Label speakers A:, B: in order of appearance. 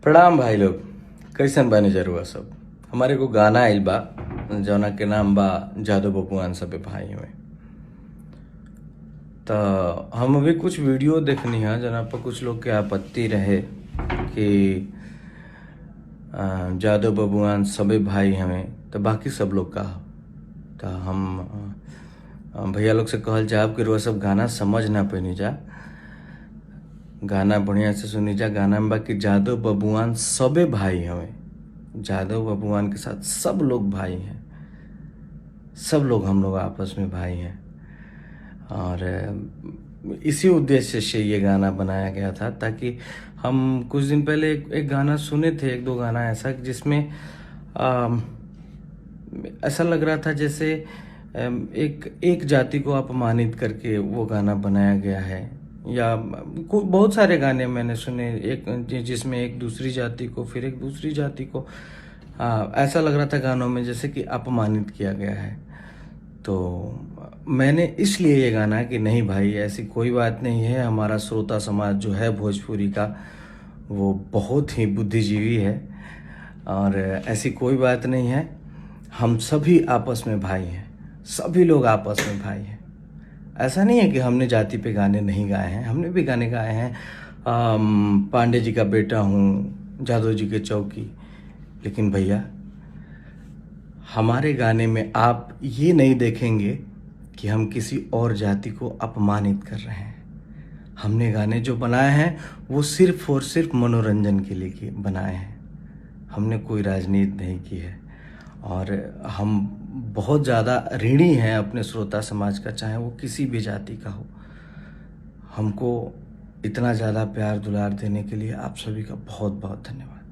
A: प्रणाम भाई लोग। कैसन बानी जरुआ सब। हमारे को गाना आइल बा जौना के नाम बा जादू बबुआन सबे भाई में। तो हम अभी कुछ वीडियो देखनी है जना पर कुछ लोग के आपत्ति रहे कि जादू बबुआन सबे भाई हमें तो बाकी सब लोग का। तो हम भैया लोग से कहल जाब कि रोज सब गाना समझ ना पैनी जा, गाना बढ़िया से सुनी जा। गाना में बाकी जादव बबुआन सबे भाई हमें, जादव बबुआन के साथ सब लोग भाई हैं, सब लोग हम लोग आपस में भाई हैं। और इसी उद्देश्य से ये गाना बनाया गया था ताकि हम कुछ दिन पहले एक गाना सुने थे, एक दो गाना ऐसा जिसमें ऐसा लग रहा था जैसे एक जाति को अपमानित करके वो गाना बनाया गया है। या बहुत सारे गाने मैंने सुने एक जिसमें एक दूसरी जाति को फिर एक दूसरी जाति को ऐसा लग रहा था गानों में जैसे कि अपमानित किया गया है। तो मैंने इसलिए ये गाना कि नहीं भाई ऐसी कोई बात नहीं है। हमारा श्रोता समाज जो है भोजपुरी का वो बहुत ही बुद्धिजीवी है और ऐसी कोई बात नहीं है। हम सभी आपस में भाई हैं, सभी लोग आपस में भाई हैं। ऐसा नहीं है कि हमने जाति पे गाने नहीं गाए हैं, हमने भी गाने गाए हैं। पांडे जी का बेटा हूँ, जादव जी के चौकी। लेकिन भैया हमारे गाने में आप ये नहीं देखेंगे कि हम किसी और जाति को अपमानित कर रहे हैं। हमने गाने जो बनाए हैं वो सिर्फ और सिर्फ मनोरंजन के लिए बनाए हैं। हमने कोई राजनीति नहीं की है और हम बहुत ज़्यादा ऋणी हैं अपने श्रोता समाज का, चाहे वो किसी भी जाति का हो। हमको इतना ज़्यादा प्यार दुलार देने के लिए आप सभी का बहुत बहुत धन्यवाद।